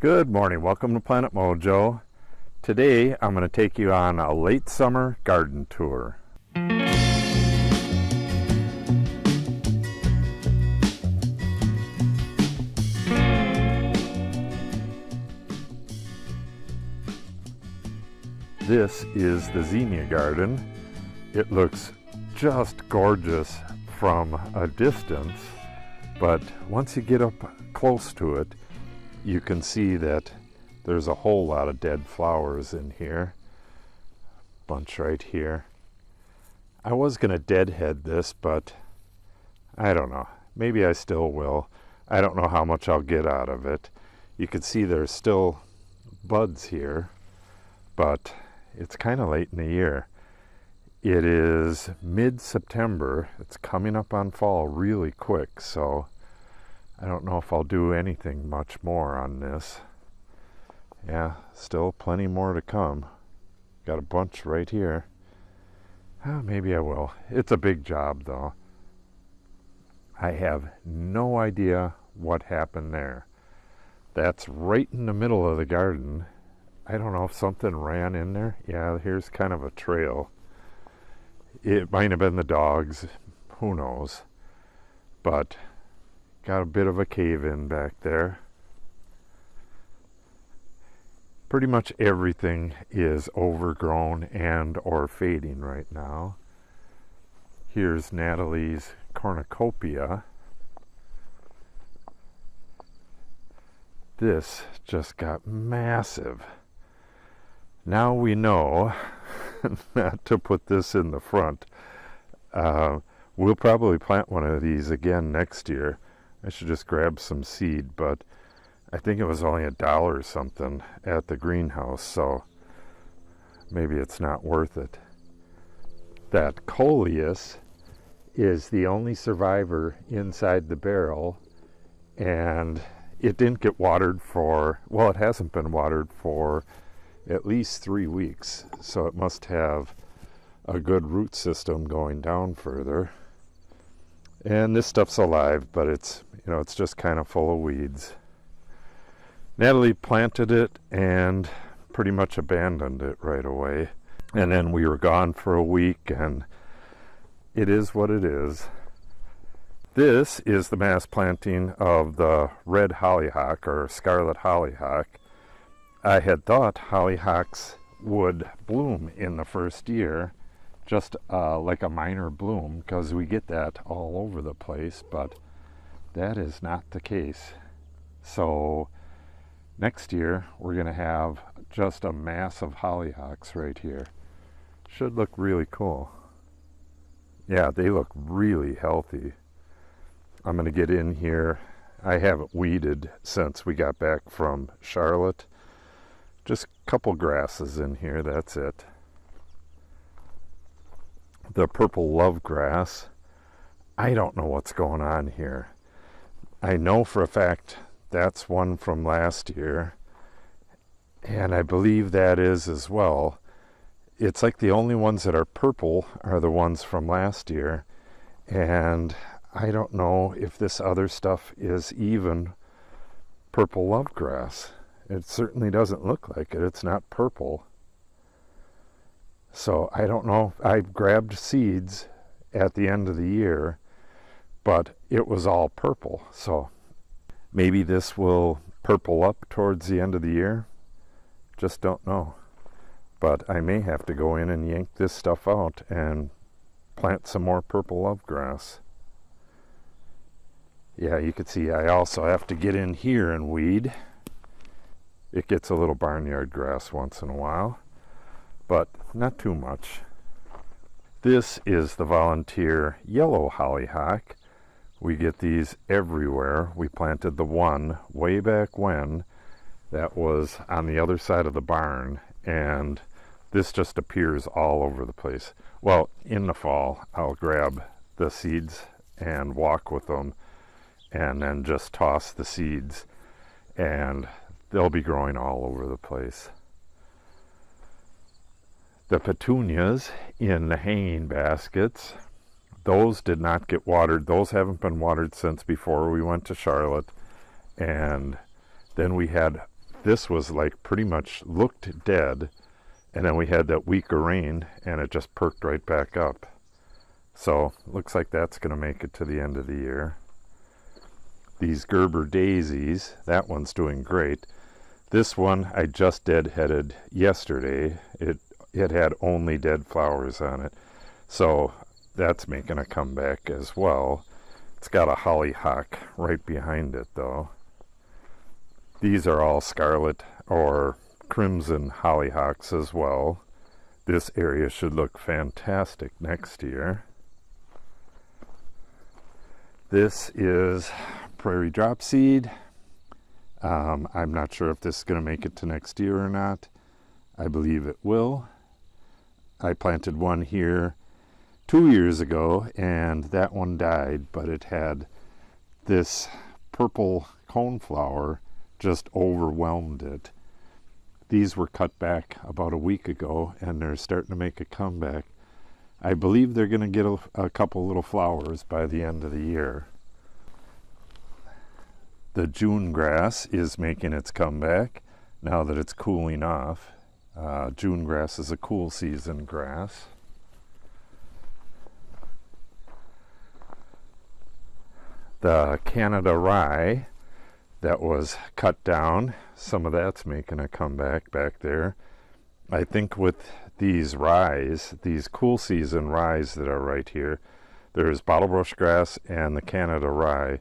Good morning. Welcome to Planet Mojo. Today I'm going to take you on a late summer garden tour. This is the zinnia garden. It looks just gorgeous from a distance, but once you get up close to it, you can see that there's a whole lot of dead flowers in here. Bunch right here. I was going to deadhead this, but I don't know. Maybe I still will. I don't know how much I'll get out of it. You can see there's still buds here, but it's kind of late in the year. It is mid-September. It's coming up on fall really quick, so I don't know if I'll do anything much more on this. Yeah, still plenty more to come. Got a bunch right here. Maybe I will. It's a big job though. I have no idea what happened there. That's right in the middle of the garden. I don't know if something ran in there. Yeah, here's kind of a trail. It might have been the dogs. Who knows? But got a bit of a cave-in back there. Pretty much everything is overgrown and or fading right now. Here's Natalie's cornucopia. This just got massive. Now we know not to put this in the front. We'll probably plant one of these again next year. I should just grab some seed, but I think it was only $1 or something at the greenhouse, so maybe it's not worth it. That coleus is the only survivor inside the barrel, and it didn't get watered for, well, it hasn't been watered for at least 3 weeks, so it must have a good root system going down further. And this stuff's alive, but it's just kind of full of weeds. Natalie planted it and pretty much abandoned it right away. And then we were gone for a week, and it is what it is. This is the mass planting of the red hollyhock, or scarlet hollyhock. I had thought hollyhocks would bloom in the first year, just like a minor bloom, because we get that all over the place, but that is not the case. So next year we're going to have just a mass of hollyhocks right here. Should look really cool. Yeah, they look really healthy. I'm going to get in here. I haven't weeded since we got back from Charlotte. Just a couple grasses in here, that's it. The purple love grass, I don't know what's going on here. I know for a fact that's one from last year, and I believe that is as well. It's like the only ones that are purple are the ones from last year, and I don't know if this other stuff is even purple love grass. It certainly doesn't look like it. It's not purple. So I don't know. I grabbed seeds at the end of the year, but it was all purple. So maybe this will purple up towards the end of the year. Just don't know. But I may have to go in and yank this stuff out and plant some more purple love grass. Yeah, you can see I also have to get in here and weed. It gets a little barnyard grass once in a while, but not too much. This is the volunteer yellow hollyhock. We get these everywhere. We planted the one way back when that was on the other side of the barn, and this just appears all over the place. Well, in the fall, I'll grab the seeds and walk with them, and then just toss the seeds, and they'll be growing all over the place. The petunias in the hanging baskets, those did not get watered. Those haven't been watered since before we went to Charlotte. And then we had this was like pretty much looked dead, and then we had that week of rain and it just perked right back up. So looks like that's going to make it to the end of the year. These Gerber daisies, that one's doing great. This one I just deadheaded yesterday. It had only dead flowers on it, so that's making a comeback as well. It's got a hollyhock right behind it though. These are all scarlet or crimson hollyhocks as well. This area should look fantastic next year. This is Prairie dropseed. I'm not sure if this is going to make it to next year or not. I believe it will. I planted one here 2 years ago and that one died, but it had this purple coneflower just overwhelmed it. These were cut back about a week ago and they're starting to make a comeback. I believe they're going to get a couple little flowers by the end of the year. The June grass is making its comeback now that it's cooling off. June grass is a cool season grass. The Canada rye that was cut down, some of that's making a comeback back there. I think with these ryes, these cool season ryes that are right here, there's bottlebrush grass and the Canada rye.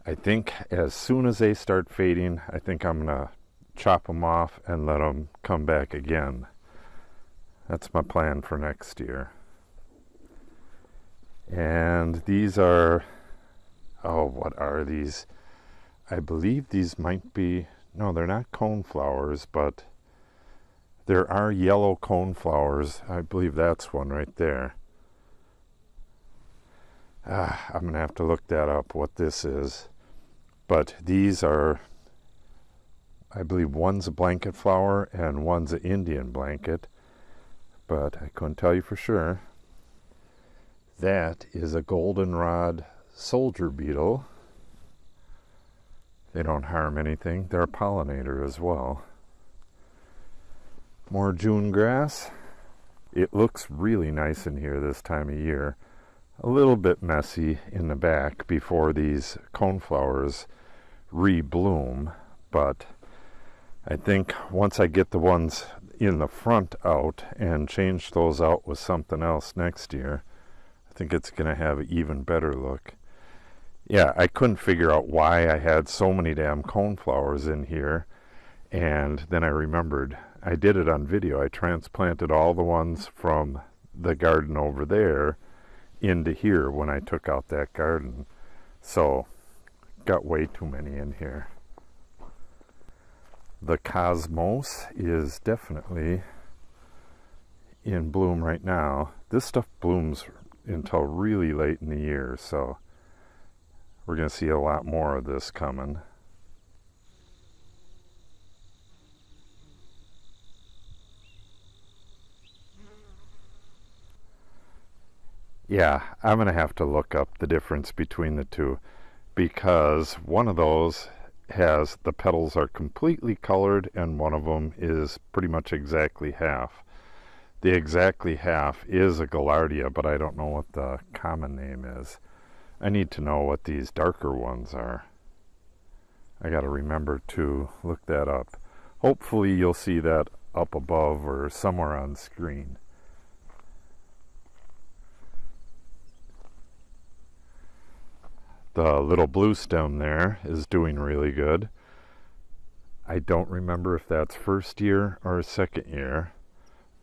I think as soon as they start fading, I think I'm going to chop them off and let them come back again. That's my plan for next year. And these are, oh, what are these? I believe these might be, no, they're not coneflowers, but there are yellow coneflowers. I believe that's one right there. I'm going to have to look that up, what this is. But these are, I believe one's a blanket flower and one's an Indian blanket. But I couldn't tell you for sure. That is a goldenrod soldier beetle. They don't harm anything. They're a pollinator as well. More June grass. It looks really nice in here this time of year. A little bit messy in the back before these coneflowers rebloom, but I think once I get the ones in the front out and change those out with something else next year, I think it's going to have an even better look. Yeah, I couldn't figure out why I had so many damn coneflowers in here, and then I remembered I did it on video. I transplanted all the ones from the garden over there into here when I took out that garden, so got way too many in here. The Cosmos is definitely in bloom right now. This stuff blooms until really late in the year, so we're going to see a lot more of this coming. Yeah, I'm going to have to look up the difference between the two, because one of those has, the petals are completely colored and one of them is pretty much exactly half. The exactly half is a Gaillardia, but I don't know what the common name is. I need to know what these darker ones are. I got to remember to look that up. Hopefully you'll see that up above or somewhere on screen. The little blue stem there is doing really good. I don't remember if that's first year or second year,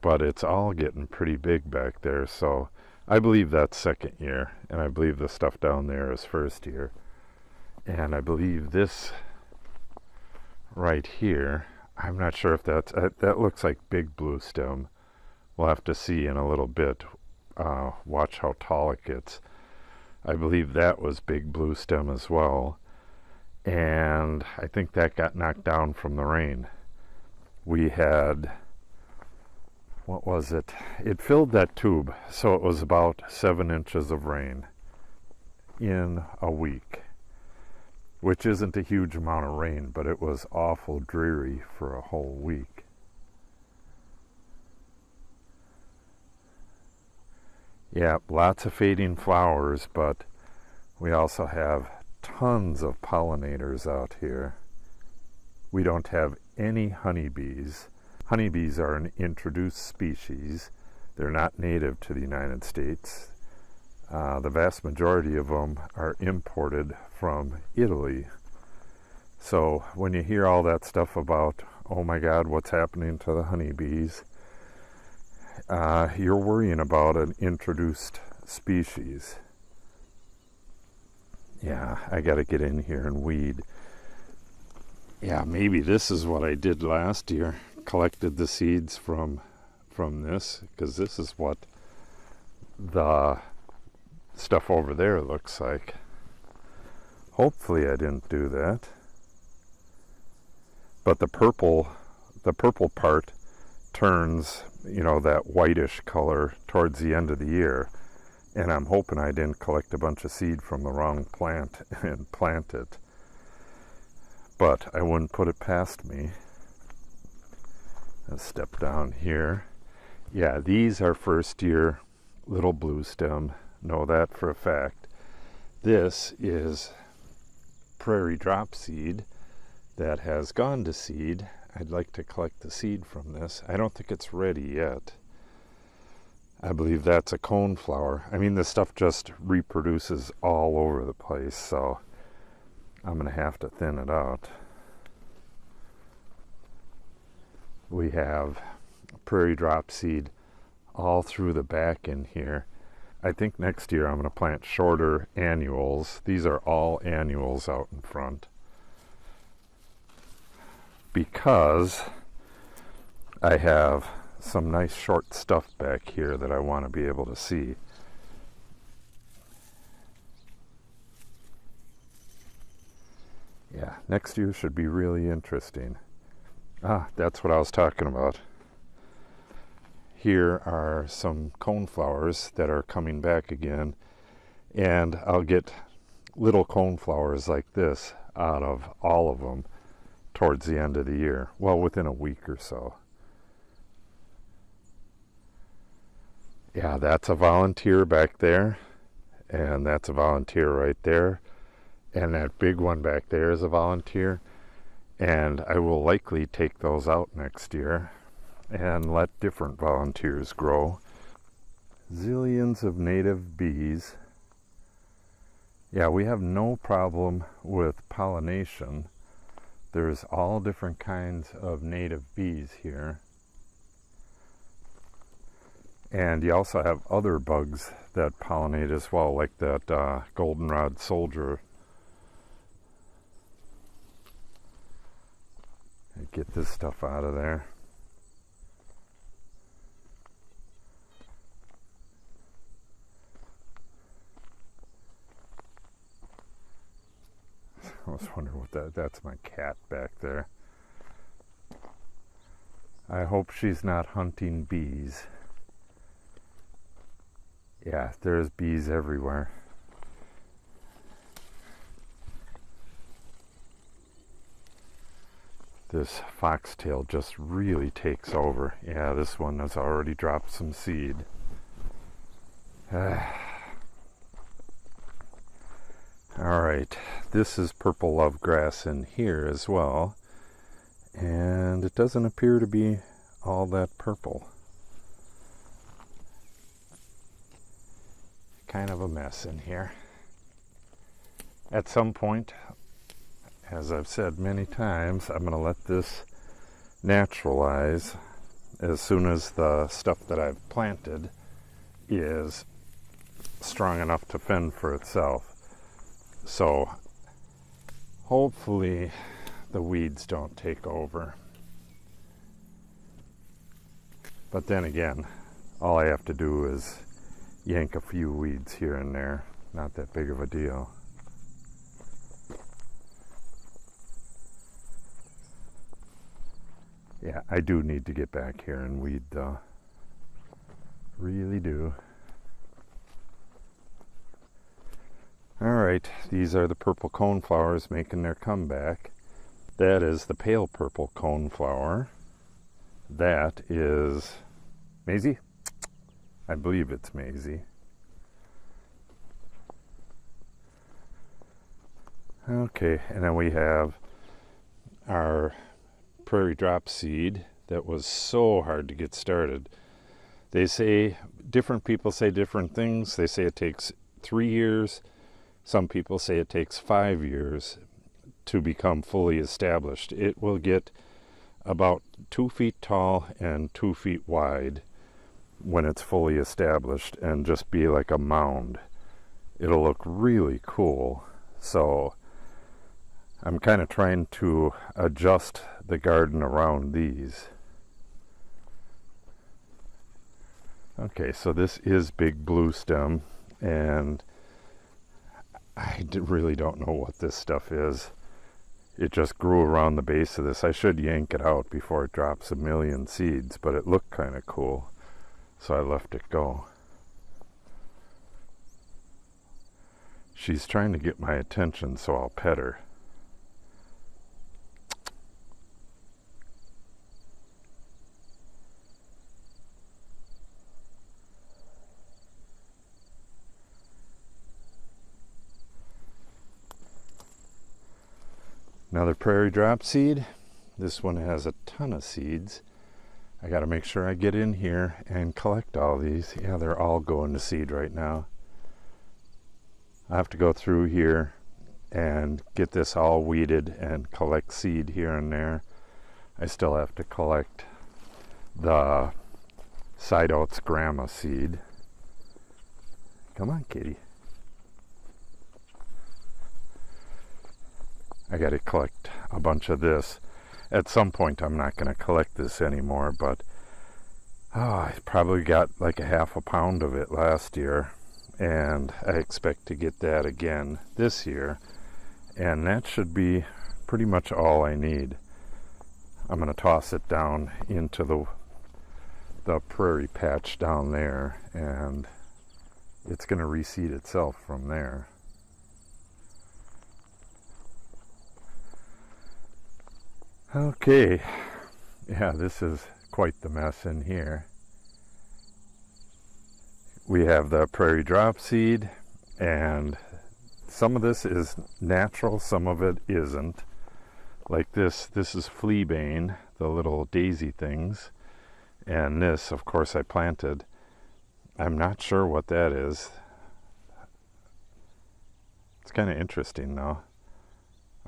but it's all getting pretty big back there, so I believe that's second year, and I believe the stuff down there is first year. And I believe this right here, I'm not sure if that's, that looks like big blue stem. We'll have to see in a little bit. Watch how tall it gets. I believe that was big blue stem as well, and I think that got knocked down from the rain. We had, what was it? It filled that tube, so it was about 7 inches of rain in a week, which isn't a huge amount of rain, but it was awful dreary for a whole week. Yeah, lots of fading flowers, but we also have tons of pollinators out here. We don't have any honeybees. Honeybees are an introduced species. They're not native to the United States. The vast majority of them are imported from Italy. So when you hear all that stuff about, oh my God, what's happening to the honeybees, you're worrying about an introduced species. Yeah, I gotta get in here and weed. Yeah, maybe this is what I did last year. Collected the seeds from this, because this is what the stuff over there looks like. Hopefully I didn't do that. But the purple part turns, that whitish color towards the end of the year. And I'm hoping I didn't collect a bunch of seed from the wrong plant and plant it. But I wouldn't put it past me. Let's step down here. Yeah, these are first year little blue stem. Know that for a fact. This is Prairie drop seed that has gone to seed. I'd like to collect the seed from this. I don't think it's ready yet. I believe that's a coneflower. I mean, this stuff just reproduces all over the place, so I'm going to have to thin it out. We have prairie drop seed all through the back in here. I think next year I'm going to plant shorter annuals. These are all annuals out in front, because I have some nice short stuff back here that I want to be able to see. Yeah, next year should be really interesting. That's what I was talking about. Here are some coneflowers that are coming back again, and I'll get little coneflowers like this out of all of them towards the end of the year. Well, within a week or so. Yeah, that's a volunteer back there, and that's a volunteer right there, and that big one back there is a volunteer, and I will likely take those out next year and let different volunteers grow. Zillions of native bees. Yeah, we have no problem with pollination. There's all different kinds of native bees here. And you also have other bugs that pollinate as well, like that goldenrod soldier. Get this stuff out of there. I was wondering what that's my cat back there. I hope she's not hunting bees. Yeah, there's bees everywhere. This foxtail just really takes over. Yeah, this one has already dropped some seed. Alright, this is purple lovegrass in here as well, and it doesn't appear to be all that purple. Kind of a mess in here. At some point, as I've said many times, I'm going to let this naturalize as soon as the stuff that I've planted is strong enough to fend for itself. So hopefully the weeds don't take over. But then again, all I have to do is yank a few weeds here and there. Not that big of a deal. Yeah, I do need to get back here and weed though. Really do. Alright, these are the purple coneflowers making their comeback. That is the pale purple coneflower. That is Maisie? I believe it's Maisie. Okay, and then we have our prairie drop seed that was so hard to get started. They say, different people say different things. They say it takes 3 years. Some people say it takes 5 years to become fully established. It will get about 2 feet tall and 2 feet wide when it's fully established and just be like a mound. It'll look really cool. So I'm kind of trying to adjust the garden around these. Okay, so this is big blue stem, and I really don't know what this stuff is. It just grew around the base of this. I should yank it out before it drops a million seeds, but it looked kind of cool, so I left it go. She's trying to get my attention, so I'll pet her. Another prairie drop seed. This one has a ton of seeds. I got to make sure I get in here and collect all these. Yeah, they're all going to seed right now. I have to go through here and get this all weeded and collect seed here and there. I still have to collect the side oats grandma seed. Come on, kitty. I got to collect a bunch of this. At some point I'm not going to collect this anymore, but I probably got like a half a pound of it last year, and I expect to get that again this year, and that should be pretty much all I need. I'm going to toss it down into the prairie patch down there, and it's going to reseed itself from there. Okay, yeah, this is quite the mess in here. We have the prairie drop seed, and some of this is natural, some of it isn't. Like this is fleabane, the little daisy things, and this, of course, I planted. I'm not sure what that is. It's kind of interesting, though.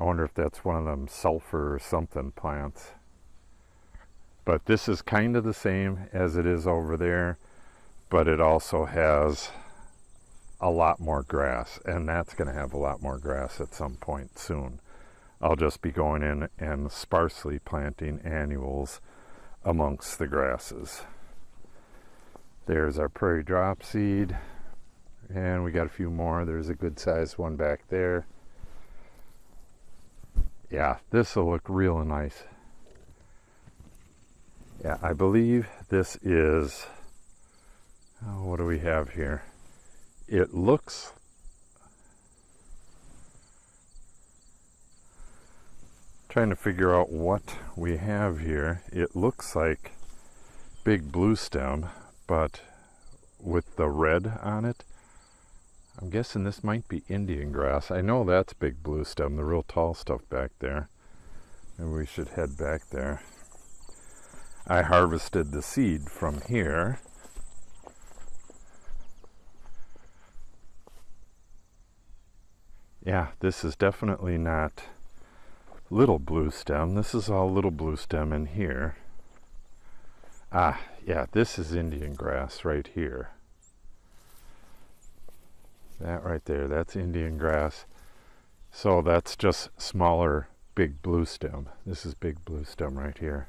I wonder if that's one of them sulfur or something plants. But this is kind of the same as it is over there, but it also has a lot more grass, and that's going to have a lot more grass at some point soon. I'll just be going in and sparsely planting annuals amongst the grasses. There's our prairie drop seed, and we got a few more. There's a good sized one back there. Yeah, this will look real nice. Yeah, I believe this is, what do we have here? It looks, trying to figure out what we have here. It looks like big blue stem, but with the red on it. I'm guessing this might be Indian grass. I know that's big blue stem, the real tall stuff back there. Maybe we should head back there. I harvested the seed from here. Yeah, this is definitely not little blue stem. This is all little blue stem in here. Ah, yeah, this is Indian grass right here. That right there, that's Indian grass. So that's just smaller big blue stem. This is big blue stem right here.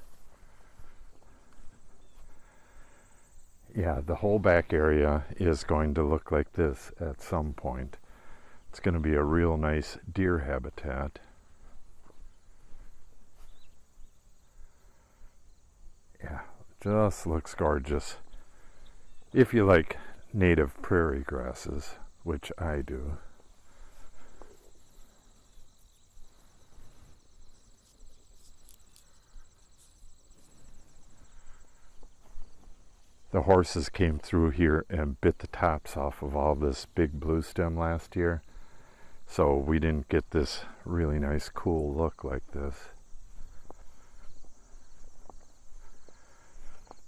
Yeah, the whole back area is going to look like this at some point. It's going to be a real nice deer habitat. Yeah, just looks gorgeous. If you like native prairie grasses, which I do. The horses came through here and bit the tops off of all this big blue stem last year. So we didn't get this really nice cool look like this.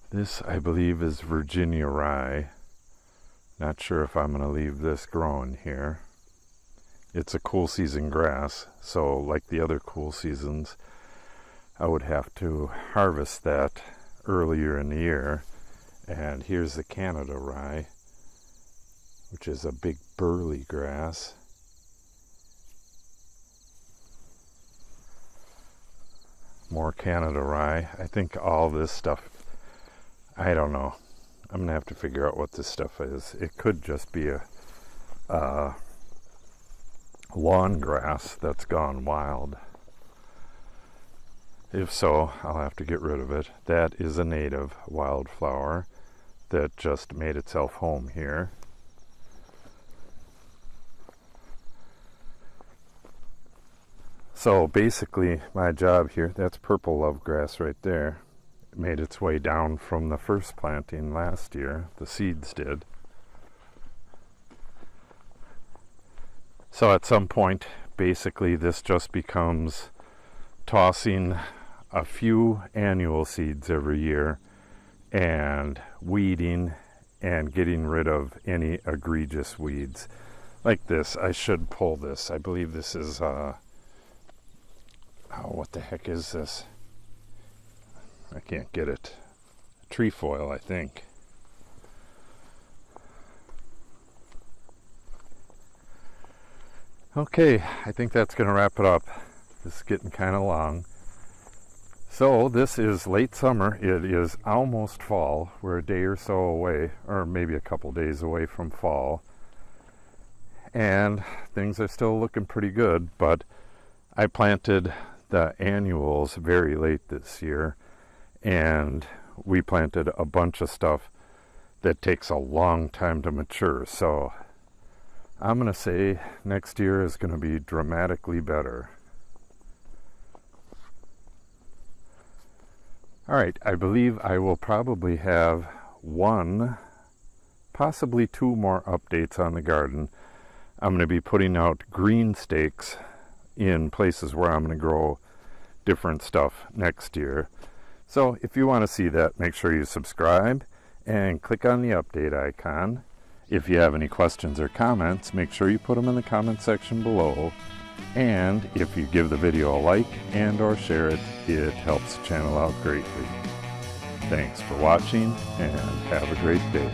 This, I believe, is Virginia rye. Not sure if I'm going to leave this growing here. It's a cool season grass, so like the other cool seasons, I would have to harvest that earlier in the year. And here's the Canada rye, which is a big burly grass. More Canada rye. I think all this stuff, I don't know. I'm going to have to figure out what this stuff is. It could just be a lawn grass that's gone wild. If so, I'll have to get rid of it. That is a native wildflower that just made itself home here. So basically my job here, that's purple love grass right there. It made its way down from the first planting last year. The seeds did. So at some point, basically this just becomes tossing a few annual seeds every year and weeding and getting rid of any egregious weeds. Like this, I should pull this. I believe this is, oh, what the heck is this? I can't get it. Trefoil, I think. Okay, I think that's going to wrap it up. This is getting kind of long. So this is late summer. It is almost fall. We're a day or so away, or maybe a couple days away from fall. And things are still looking pretty good, but I planted the annuals very late this year, and we planted a bunch of stuff that takes a long time to mature. So I'm going to say next year is going to be dramatically better. Alright, I believe I will probably have one, possibly two more updates on the garden. I'm going to be putting out green stakes in places where I'm going to grow different stuff next year. So if you want to see that, make sure you subscribe and click on the update icon. If you have any questions or comments, make sure you put them in the comment section below. And if you give the video a like and or share it, it helps the channel out greatly. Thanks for watching and have a great day.